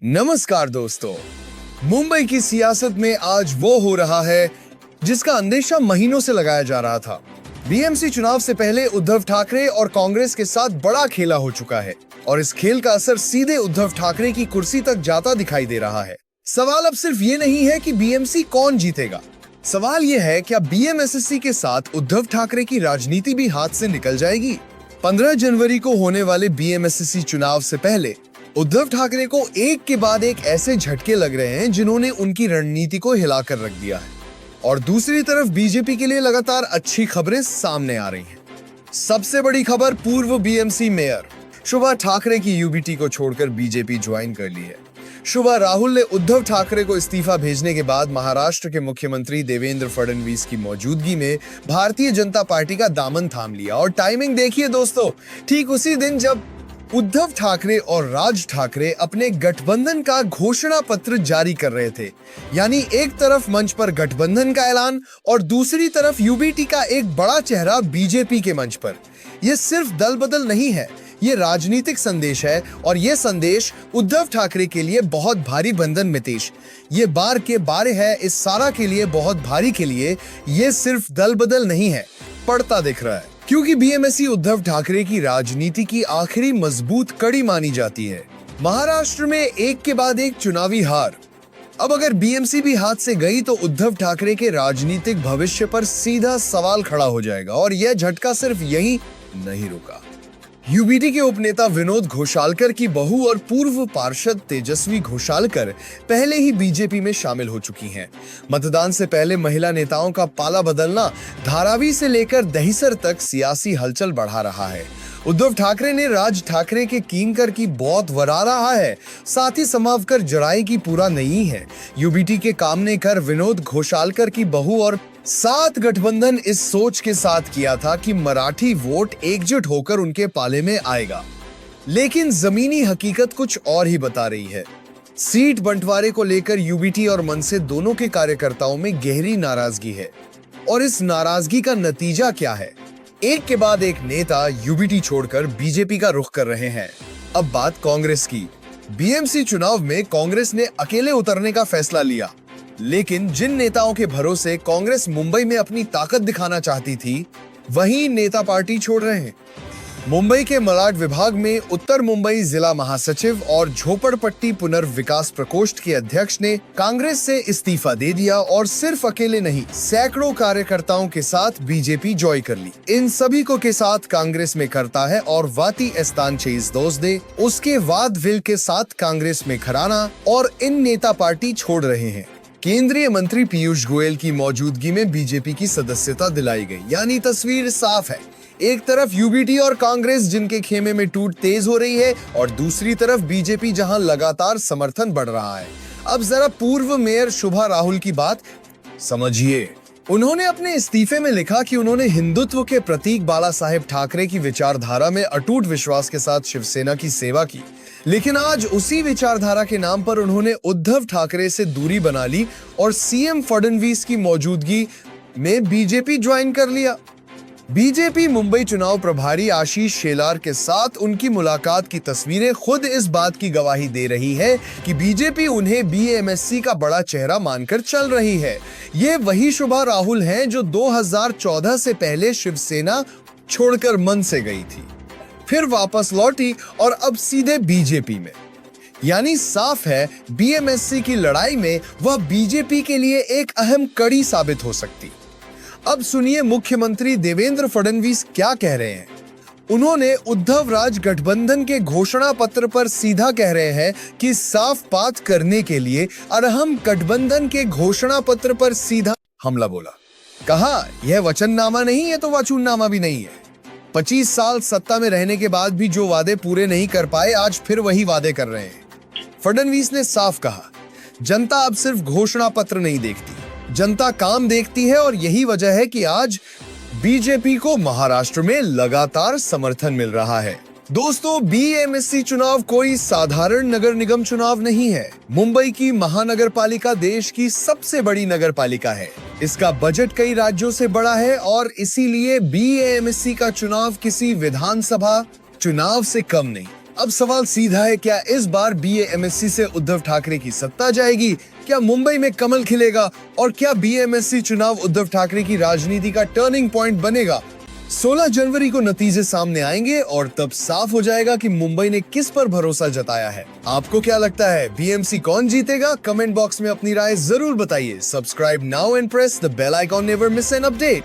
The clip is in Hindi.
नमस्कार दोस्तों। मुंबई की सियासत में आज वो हो रहा है जिसका अंदेशा महीनों से लगाया जा रहा था। बीएमसी चुनाव से पहले उद्धव ठाकरे और कांग्रेस के साथ बड़ा खेला हो चुका है और इस खेल का असर सीधे उद्धव ठाकरे की कुर्सी तक जाता दिखाई दे रहा है। सवाल अब सिर्फ ये नहीं है कि बीएमसी कौन जीतेगा, सवाल ये है क्या बीएमएसएससी के साथ उद्धव ठाकरे की राजनीति भी हाथ से निकल जाएगी। 15 जनवरी को होने वाले बीएमएसएससी चुनाव से पहले उद्धव ठाकरे को एक के बाद एक ऐसे झटके लग रहे हैं जिन्होंने उनकी रणनीति को हिलाकर रख दिया है और दूसरी तरफ बीजेपी के लिए लगातार अच्छी खबरें सामने आ रही हैं। सबसे बड़ी खबर, पूर्व बीएमसी मेयर शुभा ठाकरे की यूबीटी को छोड़कर बीजेपी ज्वाइन कर ली है। शुभा राहुल ने उद्धव ठाकरे को इस्तीफा भेजने के बाद महाराष्ट्र के मुख्यमंत्री देवेंद्र फडणवीस की मौजूदगी में भारतीय जनता पार्टी का दामन थाम लिया और टाइमिंग देखिए दोस्तों, ठीक उसी दिन जब उद्धव ठाकरे और राज ठाकरे अपने गठबंधन का घोषणा पत्र जारी कर रहे थे। यानी एक तरफ मंच पर गठबंधन का ऐलान और दूसरी तरफ यूबीटी का एक बड़ा चेहरा बीजेपी के मंच पर। यह सिर्फ दल बदल नहीं है, ये राजनीतिक संदेश है और ये संदेश उद्धव ठाकरे के लिए बहुत भारी बंधन मितेश। ये बार के बारे है इस सारा के लिए बहुत भारी के लिए। ये सिर्फ दल बदल नहीं है, पड़ता दिख रहा है, क्योंकि बीएमसी उद्धव ठाकरे की राजनीति की आखिरी मजबूत कड़ी मानी जाती है। महाराष्ट्र में एक के बाद एक चुनावी हार। अब अगर बीएमसी भी हाथ से गई तो उद्धव ठाकरे के राजनीतिक भविष्य पर सीधा सवाल खड़ा हो जाएगा और यह झटका सिर्फ यही नहीं रुका। यूबीटी के उपनेता विनोद घोषालकर की बहू और पूर्व पार्षद तेजस्वी घोषालकर पहले ही बीजेपी में शामिल हो चुकी हैं। मतदान से पहले महिला नेताओं का पाला बदलना धारावी से लेकर दहिसर तक सियासी हलचल बढ़ा रहा है। उद्धव ठाकरे ने राज ठाकरे के किंकर की बहुत वरा रहा है, साथ ही समावकर जड़ाई की पूरा नहीं है। यूबीटी के काम ने कर विनोद घोषालकर की बहू और साथ गठबंधन इस सोच के साथ किया था कि मराठी वोट एकजुट होकर उनके पाले में आएगा, लेकिन जमीनी हकीकत कुछ और ही बता रही है। सीट बंटवारे को लेकर यूबीटी और मनसे दोनों के कार्यकर्ताओं में गहरी नाराजगी है और इस नाराजगी का नतीजा क्या है? एक के बाद एक नेता यूबीटी छोड़कर बीजेपी का रुख कर रहे हैं। अब बात कांग्रेस की। बीएमसी चुनाव में कांग्रेस ने अकेले उतरने का फैसला लिया, लेकिन जिन नेताओं के भरोसे कांग्रेस मुंबई में अपनी ताकत दिखाना चाहती थी, वही नेता पार्टी छोड़ रहे हैं। मुंबई के मलाड विभाग में उत्तर मुंबई जिला महासचिव और झोपड़पट्टी पुनर्विकास प्रकोष्ठ के अध्यक्ष ने कांग्रेस से इस्तीफा दे दिया और सिर्फ अकेले नहीं, सैकड़ों कार्यकर्ताओं के साथ बीजेपी ज्वाइन कर ली। इन सभी को के साथ कांग्रेस में करता है और वाती एस्तान चेज दोस्दे उसके वाद विल के साथ कांग्रेस में खराना और इन नेता पार्टी छोड़ रहे हैं। केंद्रीय मंत्री पीयूष गोयल की मौजूदगी में बीजेपी की सदस्यता दिलाई गई, यानी तस्वीर साफ है। एक तरफ यूबीटी और कांग्रेस जिनके खेमे में टूट तेज हो रही है और दूसरी तरफ बीजेपी जहां लगातार समर्थन बढ़ रहा है। अब जरा पूर्व मेयर शुभा राहुल की बात समझिए। उन्होंने अपने इस्तीफे में लिखा कि उन्होंने हिंदुत्व के प्रतीक बाला साहेब ठाकरे की विचारधारा में अटूट विश्वास के साथ शिवसेना की सेवा की, लेकिन आज उसी विचारधारा के नाम पर उन्होंने उद्धव ठाकरे से दूरी बना ली और सीएम फडणवीस की मौजूदगी में बीजेपी ज्वाइन कर लिया। बीजेपी मुंबई चुनाव प्रभारी आशीष शेलार के साथ उनकी मुलाकात की तस्वीरें खुद इस बात की गवाही दे रही है कि बीजेपी उन्हें बीएमएससी का बड़ा चेहरा मानकर चल रही है। ये वही शुभा राहुल हैं जो 2014 से पहले शिवसेना छोड़कर मन से गई थी, फिर वापस लौटी और अब सीधे बीजेपी में। यानी साफ है बीएमएससी की लड़ाई में वह बीजेपी के लिए एक अहम कड़ी साबित हो सकती। अब सुनिए मुख्यमंत्री देवेंद्र फडणवीस क्या कह रहे हैं। उन्होंने उद्धव राज गठबंधन के घोषणा पत्र पर सीधा कह रहे हैं कि साफ बात करने के लिए अरहम गठबंधन के घोषणा पत्र पर सीधा हमला बोला। कहा यह वचननामा नहीं है तो वाचूनामा भी नहीं है। 25 साल सत्ता में रहने के बाद भी जो वादे पूरे नहीं कर पाए, आज फिर वही वादे कर रहे हैं। फडणवीस ने साफ कहा, जनता अब सिर्फ घोषणा पत्र नहीं देखती, जनता काम देखती है और यही वजह है कि आज बीजेपी को महाराष्ट्र में लगातार समर्थन मिल रहा है। दोस्तों, बीएमसी चुनाव कोई साधारण नगर निगम चुनाव नहीं है। मुंबई की महानगर पालिका देश की सबसे बड़ी नगर पालिका है। इसका बजट कई राज्यों से बड़ा है और इसीलिए बीएमसी का चुनाव किसी विधानसभा चुनाव से कम नहीं। अब सवाल सीधा है, क्या इस बार बीएमसी से उद्धव ठाकरे की सत्ता जाएगी? क्या मुंबई में कमल खिलेगा? और क्या बीएमसी चुनाव उद्धव ठाकरे की राजनीति का टर्निंग पॉइंट बनेगा? 16 जनवरी को नतीजे सामने आएंगे और तब साफ हो जाएगा कि मुंबई ने किस पर भरोसा जताया है। आपको क्या लगता है, बीएमसी कौन जीतेगा? कमेंट बॉक्स में अपनी राय जरूर बताइए। Subscribe now and press the bell icon, never miss an update.